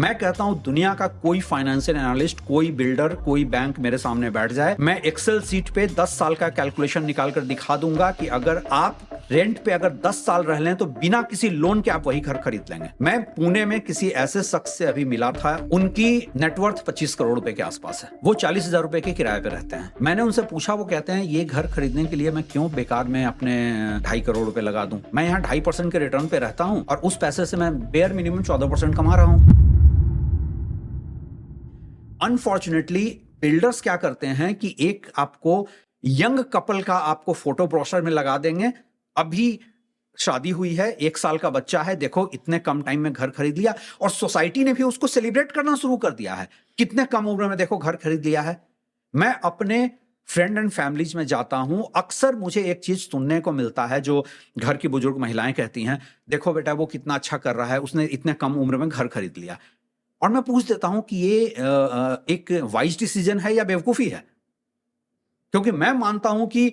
मैं कहता हूं दुनिया का कोई फाइनेंशियल एनालिस्ट, कोई बिल्डर, कोई बैंक मेरे सामने बैठ जाए, मैं एक्सेल सीट पे 10 साल का कैलकुलेशन निकाल कर दिखा दूंगा कि अगर आप रेंट पे अगर 10 साल रह लें तो बिना किसी लोन के आप वही घर खरीद लेंगे। मैं पुणे में किसी ऐसे शख्स से अभी मिला था, उनकी नेटवर्थ 25 करोड़ रुपए के आसपास है, वो 40,000 रुपए के किराए पे रहते हैं। मैंने उनसे पूछा, वो कहते हैं ये घर खरीदने के लिए मैं क्यों बेकार में अपने 2.5 करोड़ रुपए लगा दूं, मैं यहाँ 2.5% के रिटर्न पे रहता हूं और उस पैसे से मैं बेयर मिनिमम 14% कमा रहा हूं। अनफॉर्चुनेटली बिल्डर्स क्या करते हैं कि एक आपको यंग कपल का आपको फोटो ब्रोशर में लगा देंगे, अभी शादी हुई है, 1 साल का बच्चा है, देखो इतने कम टाइम में घर खरीद लिया, और सोसाइटी ने भी उसको सेलिब्रेट करना शुरू कर दिया है, कितने कम उम्र में देखो घर खरीद लिया है। मैं अपने फ्रेंड एंड फैमिलीज में जाता हूं, अक्सर मुझे एक चीज सुनने को मिलता है जो घर की बुजुर्ग महिलाएं कहती हैं, देखो बेटा वो कितना अच्छा कर रहा है, उसने इतने कम उम्र में घर खरीद लिया। और मैं पूछ देता हूं कि ये एक वाइज डिसीजन है या बेवकूफी है, क्योंकि मैं मानता हूं कि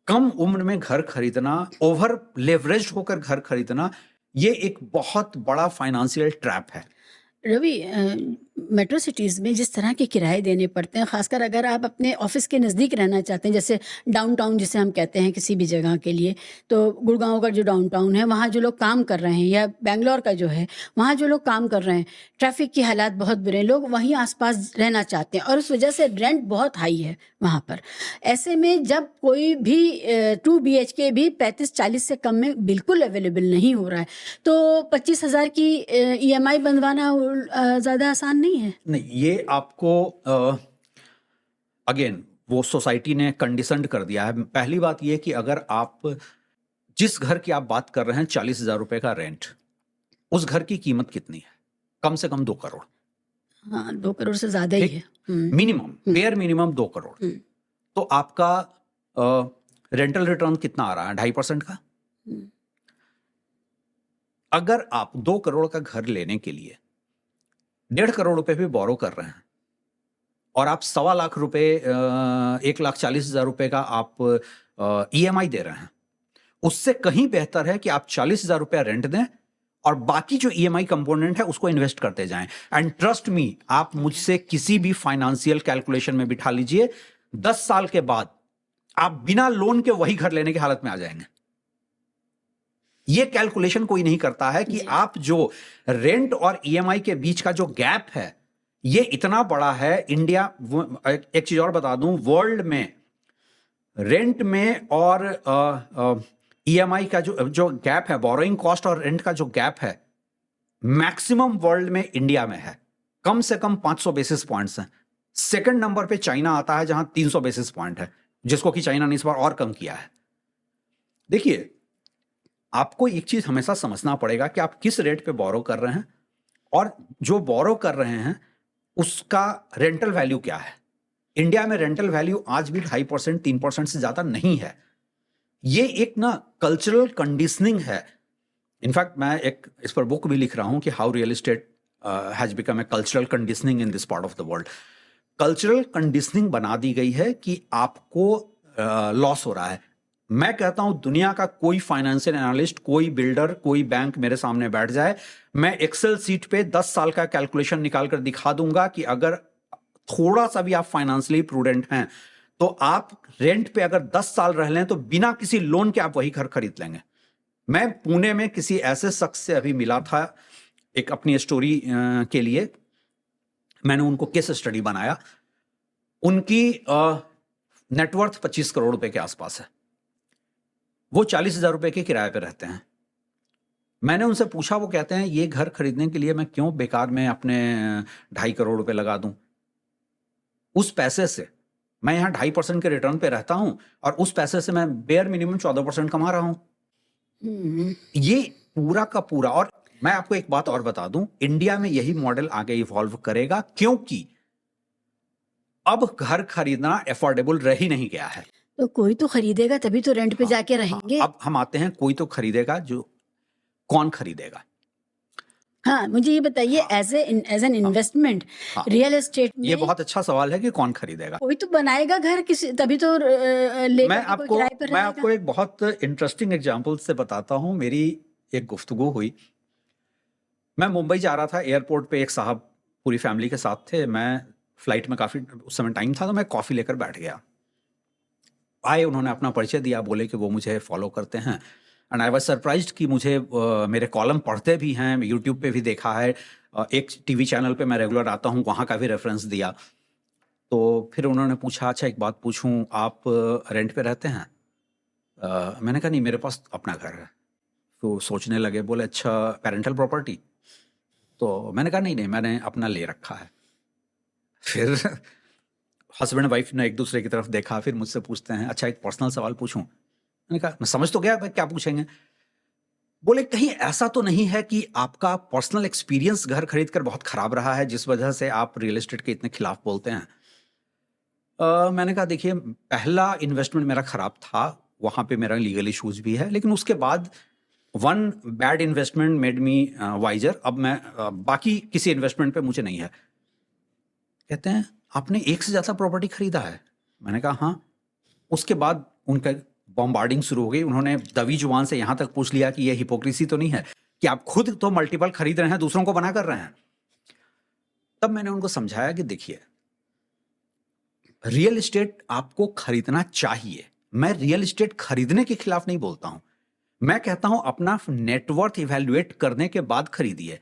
कम उम्र में घर खरीदना, ओवर लेवरेज होकर घर खरीदना, ये एक बहुत बड़ा फाइनेंशियल ट्रैप है। रवि, मेट्रो सिटीज़ में जिस तरह के किराए देने पड़ते हैं, ख़ासकर अगर आप अपने ऑफिस के नज़दीक रहना चाहते हैं, जैसे डाउनटाउन जिसे हम कहते हैं किसी भी जगह के लिए, तो गुड़गांव का जो डाउनटाउन है वहाँ जो लोग काम कर रहे हैं, या बेंगलोर का जो है वहाँ जो लोग काम कर रहे हैं, ट्रैफिक की हालात बहुत बुरे हैं, लोग वहीं आसपास रहना चाहते हैं और उस वजह से रेंट बहुत हाई है वहाँ पर। ऐसे में जब कोई भी 2 BHK भी 35-40 से कम में बिल्कुल अवेलेबल नहीं हो रहा है, तो 25,000 की EMI बंधवाना ज़्यादा आसान नहीं है। नहीं, ये आपको अगेन वो सोसाइटी ने कंडीशनड कर दिया है। पहली बात ये कि अगर आप जिस घर की आप बात कर रहे हैं 40,000 रुपए का रेंट, उस घर की कीमत कितनी है? कम से कम 2 करोड़। हाँ, 2 करोड़ से ज़्यादा ही है। Minimum, bare minimum 2 crore. तो आपका रेंटल रिटर्न कितना आ रहा है? 2.5% का। अगर आप 2 करोड़ का घर लेने के लिए 1.5 करोड़ रुपए भी बोरो कर रहे हैं और आप 1.25 लाख रुपए 1,40,000 रुपए का आप EMI दे रहे हैं, उससे कहीं बेहतर है कि आप 40,000 रुपया रेंट दें और बाकी जो EMI कंपोनेंट है उसको इन्वेस्ट करते जाएं। एंड ट्रस्ट मी, आप मुझसे किसी भी फाइनेंशियल कैलकुलेशन में बिठा लीजिए, 10 साल के बाद आप बिना लोन के वही घर लेने की हालत में आ जाएंगे। ये कैलकुलेशन कोई नहीं करता है कि आप जो रेंट और EMI के बीच का जो गैप है ये इतना बड़ा है। इंडिया, एक चीज और बता दूं, वर्ल्ड में रेंट में और EMI का जो गैप है, बोरोइंग कॉस्ट और रेंट का जो गैप है, मैक्सिमम वर्ल्ड में इंडिया में है, कम से कम 500 बेसिस पॉइंट्स हैं। सेकंड नंबर पे चाइना आता है जहां 300 बेसिस पॉइंट है, जिसको कि चाइना ने इस बार और कम किया है। देखिए, आपको एक चीज हमेशा समझना पड़ेगा कि आप किस रेट पे बोरो कर रहे हैं और जो बोरो कर रहे हैं उसका रेंटल वैल्यू क्या है। इंडिया में रेंटल वैल्यू आज भी 2.5%, 3% से ज्यादा नहीं है। ये एक ना कल्चरल कंडीशनिंग है। इनफैक्ट मैं एक इस पर बुक भी लिख रहा हूं कि how real estate has become a cultural conditioning in this part of the world. Cultural conditioning बना दी गई है कि आपको लॉस हो रहा है। मैं कहता हूं दुनिया का कोई फाइनेंशियल एनालिस्ट, कोई बिल्डर, कोई बैंक मेरे सामने बैठ जाए, मैं एक्सेल सीट पे 10 साल का कैलकुलेशन निकाल कर दिखा दूंगा कि अगर थोड़ा सा भी आप फाइनेंशियली प्रूडेंट हैं तो आप रेंट पे अगर 10 साल रह लें तो बिना किसी लोन के आप वही घर खरीद लेंगे। मैं पुणे में किसी ऐसे शख्स से अभी मिला था, एक अपनी स्टोरी के लिए मैंने उनको केस स्टडी बनाया। उनकी नेटवर्थ 25 करोड़ रुपए के आसपास है, वो 40,000 रुपए के किराए पे रहते हैं। मैंने उनसे पूछा, वो कहते हैं ये घर खरीदने के लिए मैं क्यों बेकार में अपने 2.5 करोड़ रुपए लगा दूं, उस पैसे से मैं यहां 2.5% के रिटर्न पे रहता हूं और उस पैसे से मैं बेयर मिनिमम 14% कमा रहा हूं। ये पूरा का पूरा। और मैं आपको एक बात और बता दूं, इंडिया में यही मॉडल आगे इवॉल्व करेगा, क्योंकि अब घर खरीदना अफोर्डेबल रह ही नहीं गया है। तो कोई तो खरीदेगा, तभी तो रेंट पे जाके रहेंगे। अब हम आते हैं, कोई तो खरीदेगा, जो कौन खरीदेगा? हाँ, मुझे ये बताइए, as an investment real estate में ये बहुत अच्छा सवाल है कि कौन खरीदेगा। कोई तो बनाएगा घर, किसी तभी तो लेगा कोई किराए पर मैं आपको एक बहुत इंटरेस्टिंग एग्जांपल से बताता हूं। मेरी एक गुफ्तगू हुई, मैं मुंबई जा रहा था, एयरपोर्ट पे एक साहब पूरी फैमिली के साथ थे। मैं फ्लाइट में काफ़ी उस समय टाइम था, तो मैं कॉफ़ी लेकर बैठ गया। आए, उन्होंने अपना परिचय दिया, बोले कि वो मुझे फॉलो करते हैं एंड आई वाज सरप्राइज्ड कि मुझे मेरे कॉलम पढ़ते भी हैं, यूट्यूब पे भी देखा है, एक टीवी चैनल पे मैं रेगुलर आता हूँ, वहाँ का भी रेफरेंस दिया। तो फिर उन्होंने पूछा, अच्छा एक बात पूछूं, आप रेंट पे रहते हैं? मैंने कहा नहीं, मेरे पास अपना घर है। तो सोचने लगे, बोले अच्छा पेरेंटल प्रॉपर्टी? तो मैंने कहा नहीं नहीं, मैंने अपना ले रखा है। फिर हस्बैंड वाइफ ने एक दूसरे की तरफ देखा, फिर मुझसे पूछते हैं, अच्छा एक पर्सनल सवाल पूछूं? मैंने कहा मैं समझ तो गया भाई क्या पूछेंगे। बोले कहीं ऐसा तो नहीं है कि आपका पर्सनल एक्सपीरियंस घर खरीद कर बहुत खराब रहा है जिस वजह से आप रियल एस्टेट के इतने खिलाफ बोलते हैं? मैंने कहा देखिए, पहला इन्वेस्टमेंट मेरा खराब था, वहाँ पे मेरा लीगल इश्यूज भी है, लेकिन उसके बाद one bad investment made me wiser. अब मैं बाकी किसी इन्वेस्टमेंट पे मुझे नहीं है। कहते हैं आपने एक से ज्यादा प्रॉपर्टी खरीदा है? मैंने कहा हाँ। उसके बाद उनका बॉम्बार्डिंग शुरू हो गई। उन्होंने दबी जुबान से यहां तक पूछ लिया कि ये हिपोक्रेसी तो नहीं है कि आप खुद तो मल्टीपल खरीद रहे हैं, दूसरों को बना कर रहे हैं। तब मैंने उनको समझाया कि देखिए, रियल एस्टेट आपको खरीदना चाहिए। मैं रियल एस्टेट खरीदने के खिलाफ नहीं बोलता हूं, मैं कहता हूं अपना नेटवर्थ इवैल्यूएट करने के बाद खरीदिए।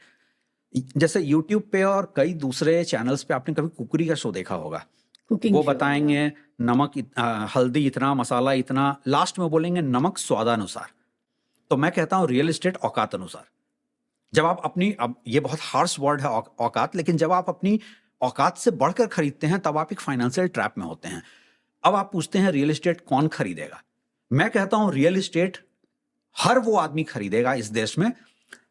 जैसे यूट्यूब पे और कई दूसरे चैनल्स पे आपने कभी कुकरी का शो देखा होगा। कुकिंग वो शो। बताएंगे नमक हल्दी इतना, मसाला इतना, लास्ट में बोलेंगे नमक स्वादानुसार। तो मैं कहता हूं रियल एस्टेट औकात अनुसार। जब आप अपनी, अब ये बहुत हार्श वर्ड है औकात, लेकिन जब आप अपनी औकात से बढ़कर खरीदते हैं तब आप एक फाइनेंशियल ट्रैप में होते हैं। अब आप पूछते हैं रियल एस्टेट कौन खरीदेगा? मैं कहता हूं रियल एस्टेट हर वो आदमी खरीदेगा इस देश में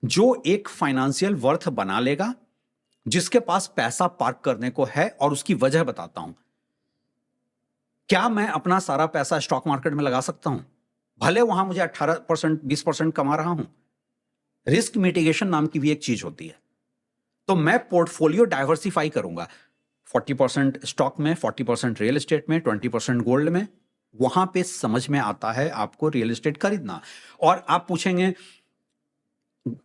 जो एक फाइनेंशियल वर्थ बना लेगा, जिसके पास पैसा पार्क करने को है। और उसकी वजह बताता हूं। क्या मैं अपना सारा पैसा स्टॉक मार्केट में लगा सकता हूं? भले वहां मुझे 18% 20% कमा रहा हूं। रिस्क मिटिगेशन नाम की भी एक चीज होती है। तो मैं पोर्टफोलियो डाइवर्सिफाई करूंगा, 40% स्टॉक में, 40% रियल एस्टेट में, 20% गोल्ड में। वहां पे समझ में आता है आपको रियल एस्टेट खरीदना। और आप पूछेंगे,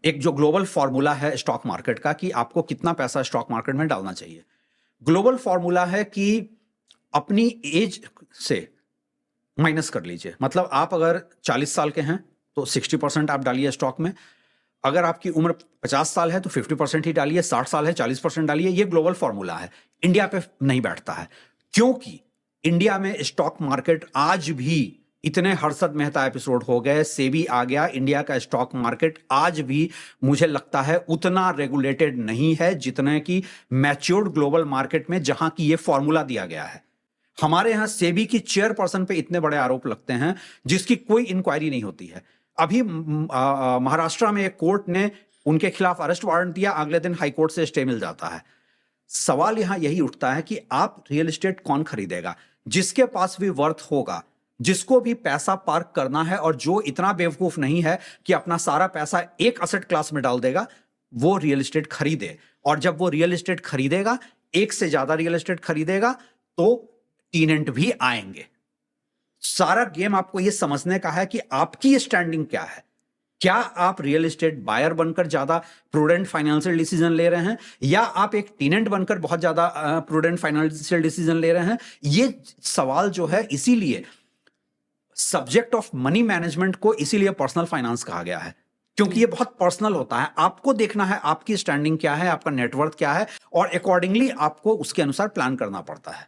एक जो ग्लोबल फॉर्मूला है स्टॉक मार्केट का कि आपको कितना पैसा स्टॉक मार्केट में डालना चाहिए, ग्लोबल फॉर्मूला है कि अपनी एज से माइनस कर लीजिए। मतलब आप अगर 40 साल के हैं तो 60% आप डालिए स्टॉक में, अगर आपकी उम्र 50 साल है तो 50% ही डालिए, 60 साल है 40% डालिए। ये ग्लोबल फॉर्मूला है, इंडिया पे नहीं बैठता है। क्योंकि इंडिया में स्टॉक मार्केट आज भी, इतने हर्षद मेहता एपिसोड हो गए, सेबी आ गया, इंडिया का स्टॉक मार्केट आज भी मुझे लगता है उतना रेगुलेटेड नहीं है जितने की मैच्योर्ड ग्लोबल मार्केट में, जहां की ये फॉर्मूला दिया गया है। हमारे यहां सेबी की चेयरपर्सन पे इतने बड़े आरोप लगते हैं जिसकी कोई इंक्वायरी नहीं होती है। अभी महाराष्ट्र में एक कोर्ट ने उनके खिलाफ अरेस्ट वारंट दिया, अगले दिन हाई कोर्ट से स्टे मिल जाता है। सवाल यहां यही उठता है कि आप रियल एस्टेट कौन खरीदेगा? जिसके पास भी वर्थ होगा, जिसको भी पैसा पार्क करना है और जो इतना बेवकूफ नहीं है कि अपना सारा पैसा एक असेट क्लास में डाल देगा, वो रियल एस्टेट खरीदे। और जब वो रियल एस्टेट खरीदेगा, एक से ज्यादा रियल एस्टेट खरीदेगा, तो टीनेंट भी आएंगे। सारा गेम आपको यह समझने का है कि आपकी स्टैंडिंग क्या है। क्या आप रियल एस्टेट बायर बनकर ज्यादा प्रूडेंट फाइनेंशियल डिसीजन ले रहे हैं, या आप एक टीनेंट बनकर बहुत ज्यादा प्रूडेंट फाइनेंशियल डिसीजन ले रहे हैं? ये सवाल जो है, इसीलिए सब्जेक्ट ऑफ मनी मैनेजमेंट को इसीलिए पर्सनल फाइनेंस कहा गया है, क्योंकि ये बहुत पर्सनल होता है। आपको देखना है आपकी स्टैंडिंग क्या है, आपका नेटवर्थ क्या है, और अकॉर्डिंगली आपको उसके अनुसार प्लान करना पड़ता है।